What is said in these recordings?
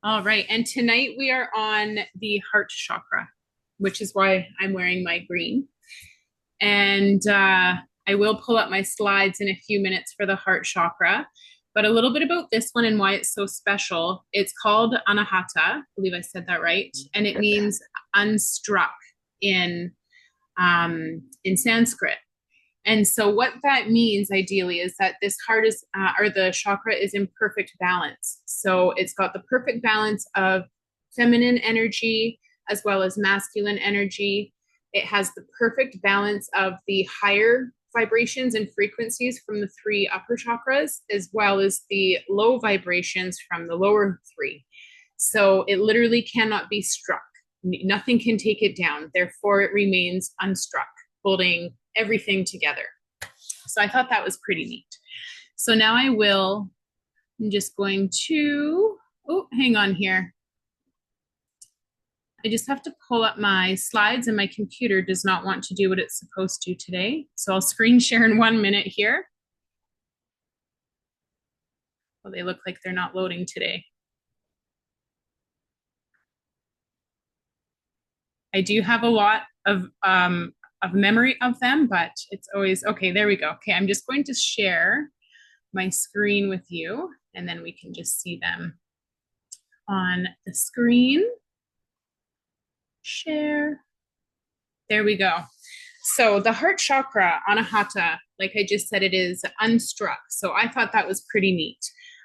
All right. And tonight we are on the heart chakra, which is why I'm wearing my green. And I will pull up my slides in a few minutes for the heart chakra. But a little bit about this one and why it's so special. It's called Anahata. I believe I said that right. And it means unstruck in in Sanskrit. And so, what that means ideally is that this heart is, or the chakra is in perfect balance. So, it's got the perfect balance of feminine energy as well as masculine energy. It has the perfect balance of the higher vibrations and frequencies from the three upper chakras, as well as the low vibrations from the lower three. So, it literally cannot be struck. Nothing can take it down. Therefore, it remains unstruck, holding everything together. So I thought that was pretty neat. So now I'm just going to, oh, hang on here. I just have to pull up my slides and my computer does not want to do what it's supposed to today. So I'll screen share in 1 minute here. Well, they look like they're not loading today. I do have a lot of memory of them, but it's always, okay, there we go. Okay, I'm just going to share my screen with you and then we can just see them on the screen. Share. There we go. So the heart chakra, Anahata, like I just said, it is unstruck. So I thought that was pretty neat.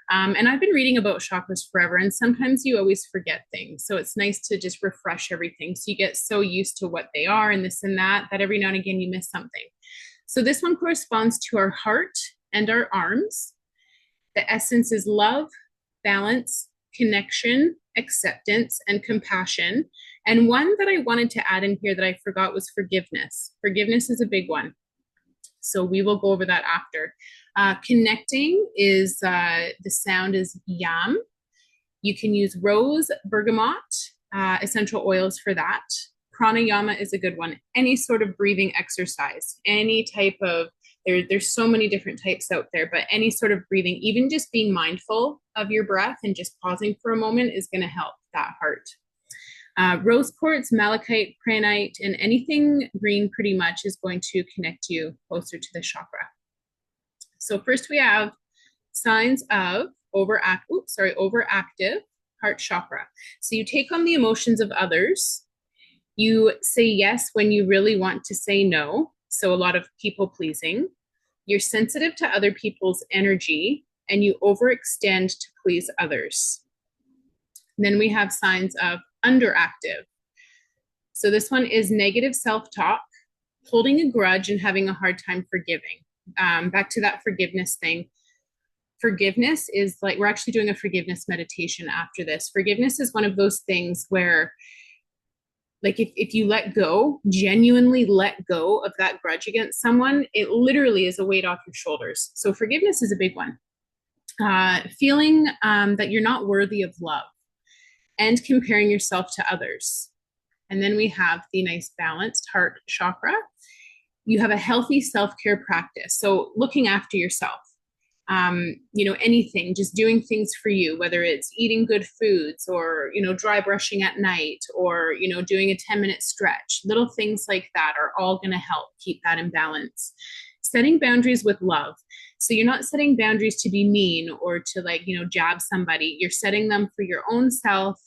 And I've been reading about chakras forever, and sometimes you always forget things. So it's nice to just refresh everything. So you get so used to what they are and this and that every now and again you miss something. So this one corresponds to our heart and our arms. The essence is love, balance, connection, acceptance, and compassion. And one that I wanted to add in here that I forgot was forgiveness. Forgiveness is a big one. So we will go over that after. Connecting is, the sound is yam. You can use rose, bergamot, essential oils for that. Pranayama is a good one. Any sort of breathing exercise, any type of, there's so many different types out there, but any sort of breathing, even just being mindful of your breath and just pausing for a moment is going to help that heart. Rose quartz, malachite, prehnite, and anything green pretty much is going to connect you closer to the chakra. So first we have signs of overactive heart chakra. So you take on the emotions of others. You say yes when you really want to say no. So a lot of people pleasing. You're sensitive to other people's energy and you overextend to please others. And then we have signs of underactive. So this one is negative self-talk, holding a grudge and having a hard time forgiving. Back to that forgiveness thing. Forgiveness is like, we're actually doing a forgiveness meditation after this. Forgiveness is one of those things where, like, if you let go, genuinely let go of that grudge against someone, it literally is a weight off your shoulders. So forgiveness is a big one. Feeling that you're not worthy of love and comparing yourself to others. And then we have the nice balanced heart chakra. You have a healthy self-care practice. So looking after yourself, anything, just doing things for you, whether it's eating good foods or, dry brushing at night or, doing a 10-minute stretch, little things like that are all going to help keep that in balance. Setting boundaries with love. So you're not setting boundaries to be mean or to jab somebody. You're setting them for your own self,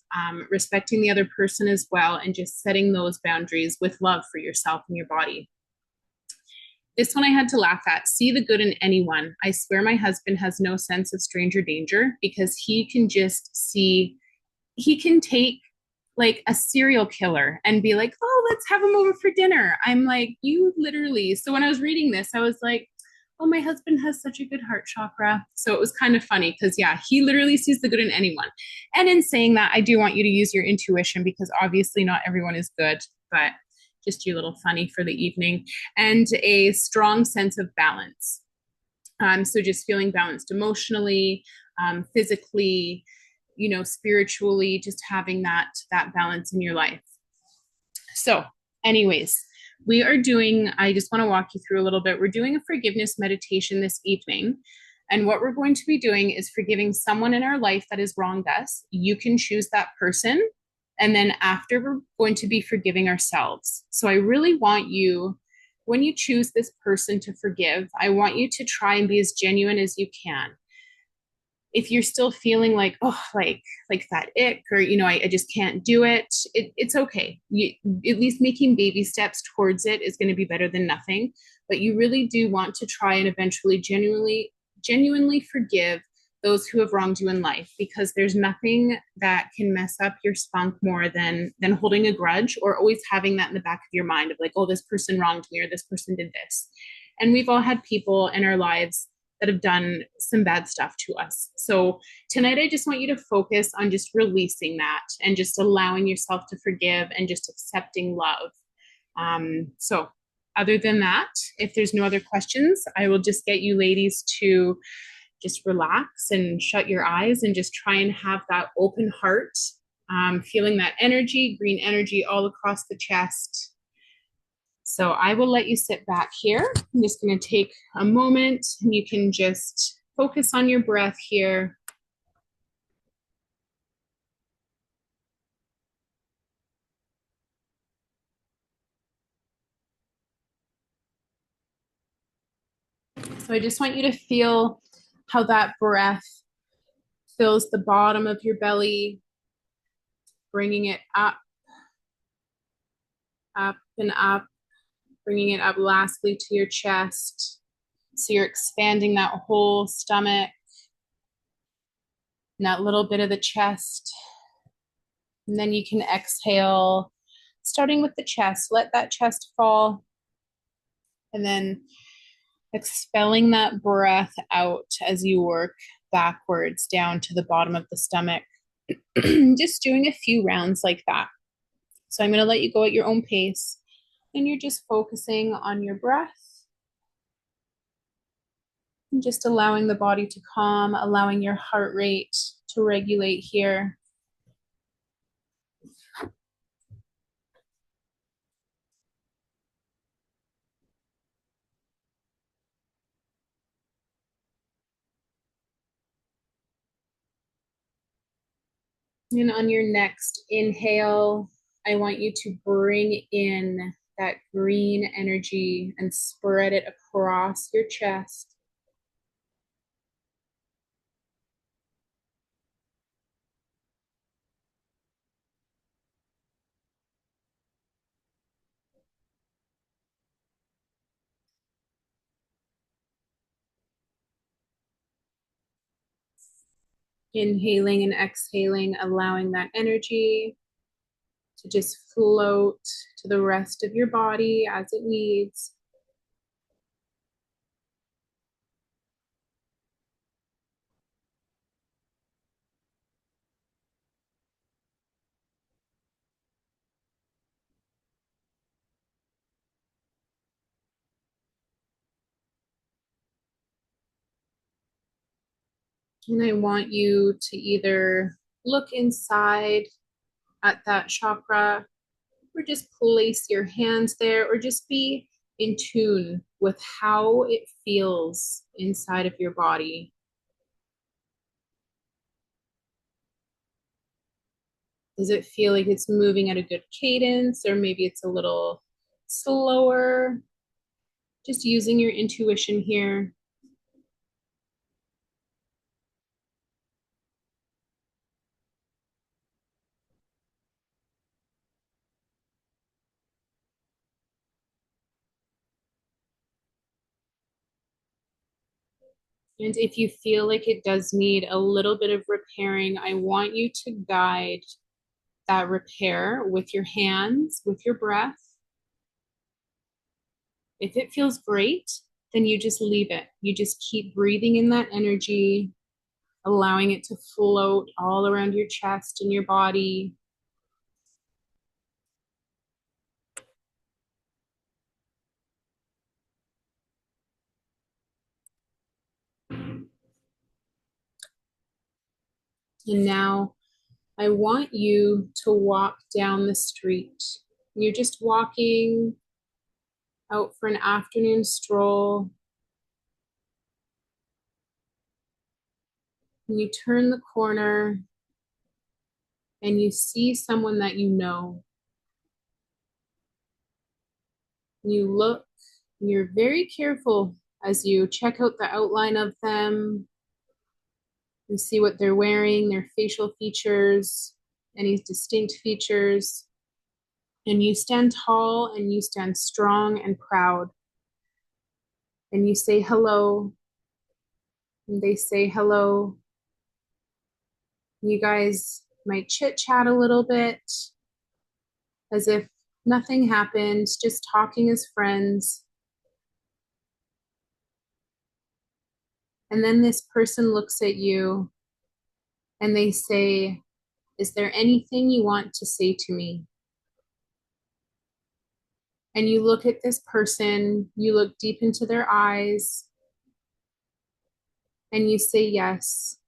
respecting the other person as well, and just setting those boundaries with love for yourself and your body. This one I had to laugh at. See the good in anyone. I swear my husband has no sense of stranger danger because he can just see, he can take like a serial killer and be like, oh, let's have him over for dinner. I'm like, you literally. So when I was reading this, I was like, oh, my husband has such a good heart chakra. So it was kind of funny because, yeah, he literally sees the good in anyone. And in saying that, I do want you to use your intuition because obviously not everyone is good, but just your little funny for the evening. And a strong sense of balance. So just feeling balanced emotionally, physically, spiritually, just having that balance in your life. So anyways, I just want to walk you through a little bit. We're doing a forgiveness meditation this evening. And what we're going to be doing is forgiving someone in our life that has wronged us. You can choose that person. And then after, we're going to be forgiving ourselves. So I really want you, when you choose this person to forgive, I want you to try and be as genuine as you can. If you're still feeling like, oh, like that ick, or I just can't do it's okay. At least making baby steps towards it is going to be better than nothing. But you really do want to try and eventually genuinely forgive those who have wronged you in life, because there's nothing that can mess up your spunk more than holding a grudge, or always having that in the back of your mind of like, oh, this person wronged me, or this person did this. And we've all had people in our lives that have done some bad stuff to us. So tonight, I just want you to focus on just releasing that and just allowing yourself to forgive and just accepting love. So other than that, if there's no other questions, I will just get you ladies to just relax and shut your eyes and just try and have that open heart, feeling that energy, green energy all across the chest. So I will let you sit back here. I'm just going to take a moment, and you can just focus on your breath here. So I just want you to feel how that breath fills the bottom of your belly, bringing it up, up and up, bringing it up lastly to your chest. So you're expanding that whole stomach and that little bit of the chest. And then you can exhale, starting with the chest. Let that chest fall. And then expelling that breath out as you work backwards down to the bottom of the stomach. Just doing a few rounds like that. So I'm going to let you go at your own pace. And you're just focusing on your breath. And just allowing the body to calm, allowing your heart rate to regulate here. And on your next inhale, I want you to bring in that green energy and spread it across your chest. Inhaling and exhaling, allowing that energy to just float to the rest of your body as it needs. And I want you to either look inside at that chakra, or just place your hands there, or just be in tune with how it feels inside of your body. Does it feel like it's moving at a good cadence, or maybe it's a little slower? Just using your intuition here. And if you feel like it does need a little bit of repairing, I want you to guide that repair with your hands, with your breath. If it feels great, then you just leave it. You just keep breathing in that energy, allowing it to float all around your chest and your body. And now I want you to walk down the street. You're just walking out for an afternoon stroll. And you turn the corner and you see someone that you know. You look, and you're very careful as you check out the outline of them. You see what they're wearing, their facial features, any distinct features. And you stand tall and you stand strong and proud. And you say hello, and they say hello. You guys might chit chat a little bit as if nothing happened, just talking as friends. And then this person looks at you and they say, "Is there anything you want to say to me?" And you look at this person, you look deep into their eyes, and you say, "Yes,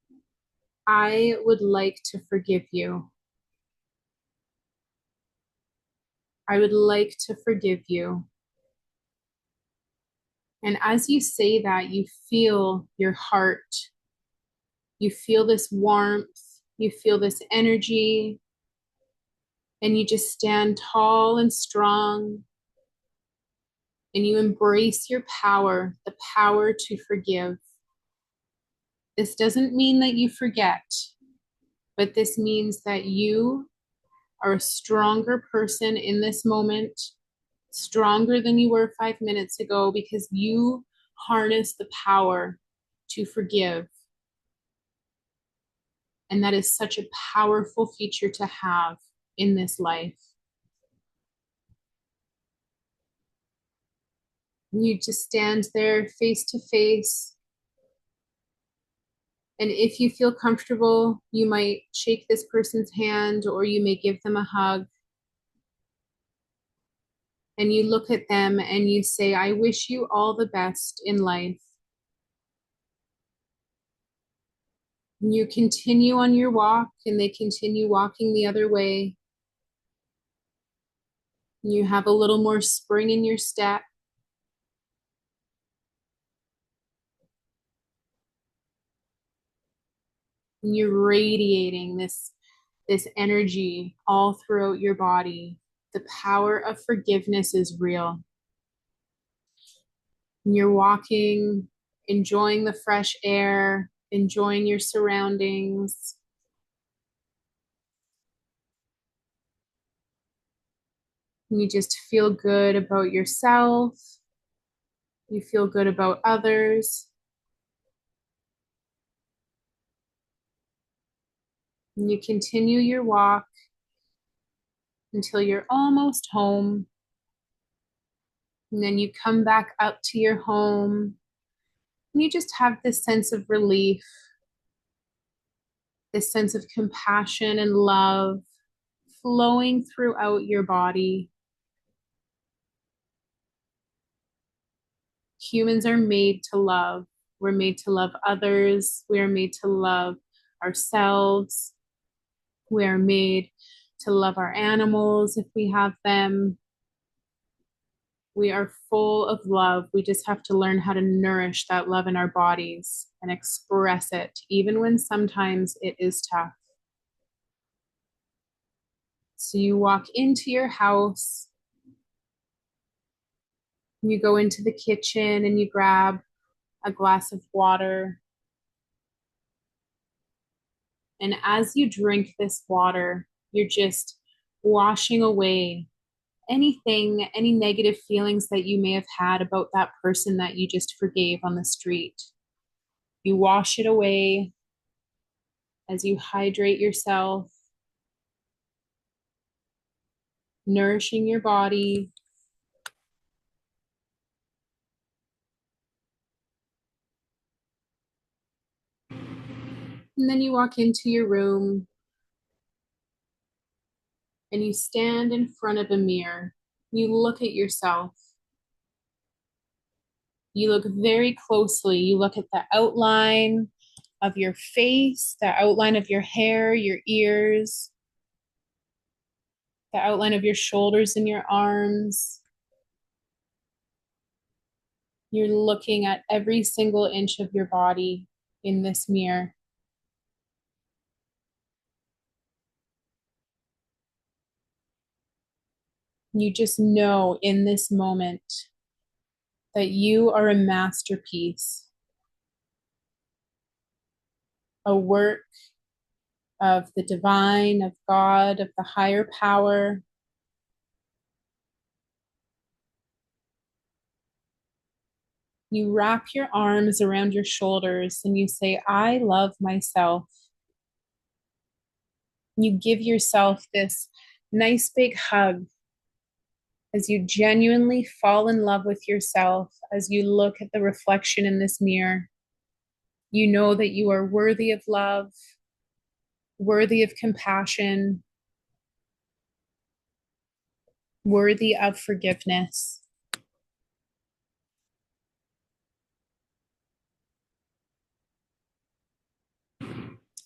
I would like to forgive you. I would like to forgive you." And as you say that, you feel your heart. You feel this warmth. You feel this energy. And you just stand tall and strong. And you embrace your power, the power to forgive. This doesn't mean that you forget, but this means that you are a stronger person in this moment, stronger than you were 5 minutes ago, because you harness the power to forgive. And that is such a powerful feature to have in this life. You just stand there face to face. And if you feel comfortable, you might shake this person's hand or you may give them a hug. And you look at them and you say, "I wish you all the best in life." And you continue on your walk and they continue walking the other way. You have a little more spring in your step. And you're radiating this energy all throughout your body. The power of forgiveness is real. And you're walking, enjoying the fresh air, enjoying your surroundings. And you just feel good about yourself. You feel good about others. And you continue your walk until you're almost home. And then you come back up to your home and you just have this sense of relief, this sense of compassion and love flowing throughout your body. Humans are made to love. We're made to love others. We are made to love ourselves. We are made to love our animals if we have them. We are full of love. We just have to learn how to nourish that love in our bodies and express it, even when sometimes it is tough. So you walk into your house, you go into the kitchen and you grab a glass of water. And as you drink this water, you're just washing away anything, any negative feelings that you may have had about that person that you just forgave on the street. You wash it away as you hydrate yourself, nourishing your body. And then you walk into your room and you stand in front of a mirror. You look at yourself. You look very closely. You look at the outline of your face, the outline of your hair, your ears, the outline of your shoulders and your arms. You're looking at every single inch of your body in this mirror. You just know in this moment that you are a masterpiece, a work of the divine, of God, of the higher power. You wrap your arms around your shoulders and you say, I love myself. You give yourself this nice big hug as you genuinely fall in love with yourself, as you look at the reflection in this mirror. You know that you are worthy of love, worthy of compassion, worthy of forgiveness.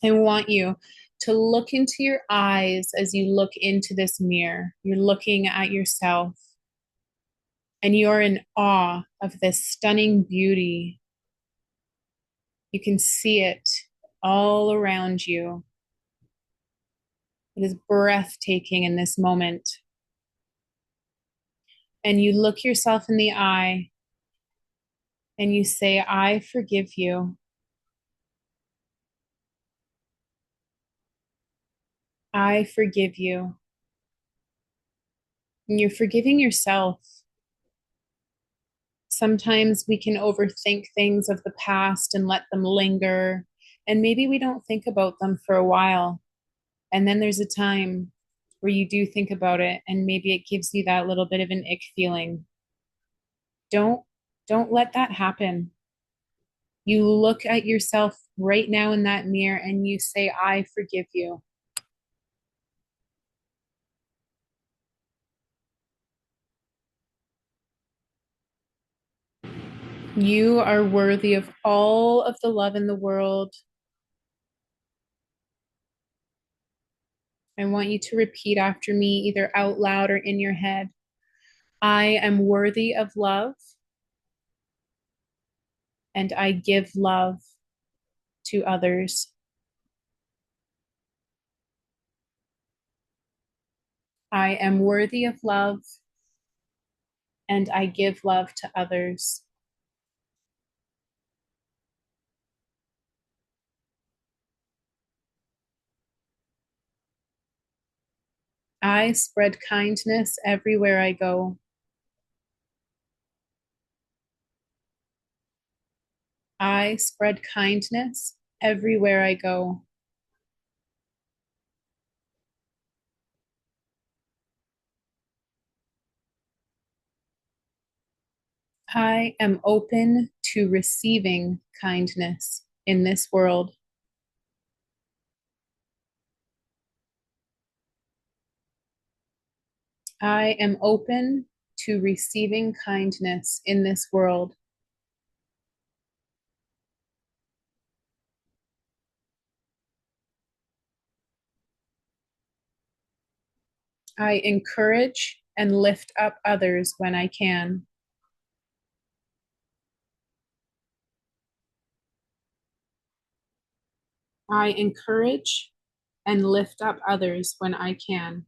I want you to look into your eyes as you look into this mirror. You're looking at yourself and you're in awe of this stunning beauty. You can see it all around you. It is breathtaking in this moment. And you look yourself in the eye and you say, I forgive you. I forgive you. And you're forgiving yourself. Sometimes we can overthink things of the past and let them linger. And maybe we don't think about them for a while. And then there's a time where you do think about it and maybe it gives you that little bit of an ick feeling. Don't don't let that happen. You look at yourself right now in that mirror and you say, I forgive you. You are worthy of all of the love in the world. I want you to repeat after me, either out loud or in your head. I am worthy of love and I give love to others. I am worthy of love and I give love to others. I spread kindness everywhere I go. I spread kindness everywhere I go. I am open to receiving kindness in this world. I am open to receiving kindness in this world. I encourage and lift up others when I can. I encourage and lift up others when I can.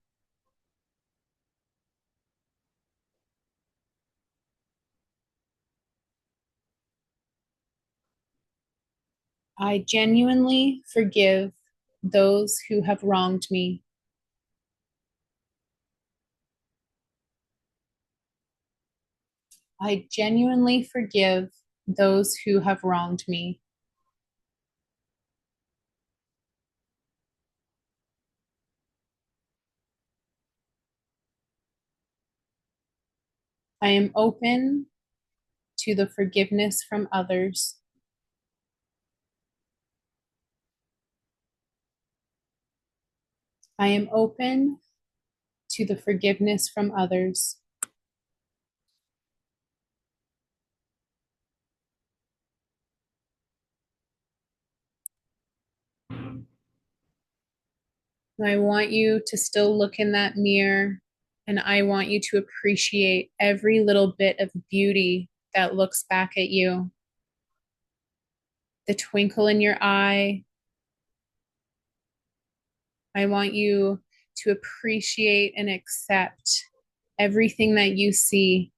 I genuinely forgive those who have wronged me. I genuinely forgive those who have wronged me. I am open to the forgiveness from others. I am open to the forgiveness from others. I want you to still look in that mirror and I want you to appreciate every little bit of beauty that looks back at you. The twinkle in your eye. I want you to appreciate and accept everything that you see,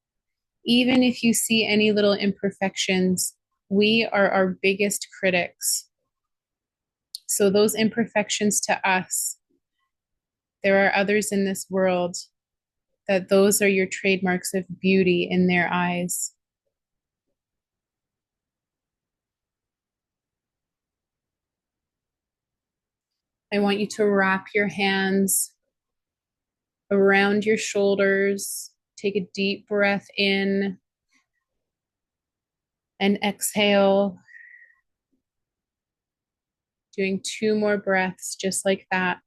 even if you see any little imperfections, we are our biggest critics. So, those imperfections to us, there are others in this world that those are your trademarks of beauty in their eyes. I want you to wrap your hands around your shoulders. Take a deep breath in and exhale, doing two more breaths just like that.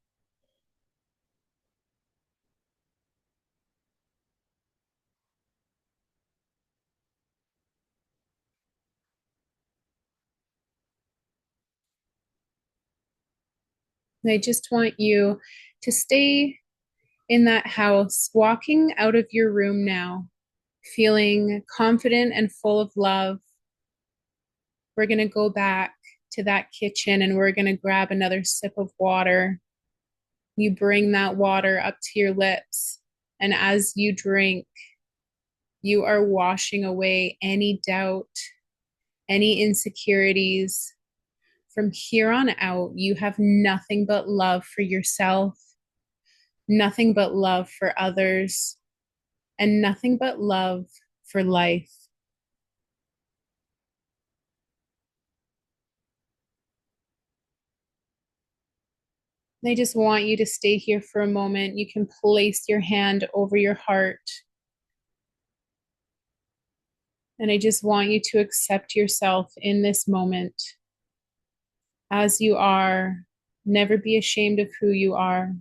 And I just want you to stay in that house, walking out of your room now, feeling confident and full of love. We're going to go back to that kitchen and we're going to grab another sip of water. You bring that water up to your lips, and as you drink, you are washing away any doubt, any insecurities. From here on out, you have nothing but love for yourself, nothing but love for others, and nothing but love for life. And I just want you to stay here for a moment. You can place your hand over your heart. And I just want you to accept yourself in this moment as you are. Never be ashamed of who you are.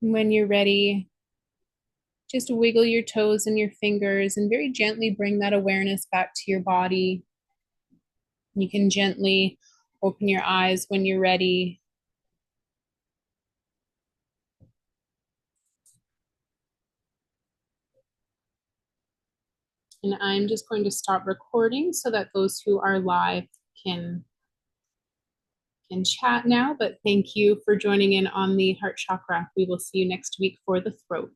When you're ready, just wiggle your toes and your fingers and very gently bring that awareness back to your body. You can gently open your eyes when you're ready. And I'm just going to stop recording so that those who are live can can chat now. But thank you for joining in on the heart chakra. We will see you next week for the throat.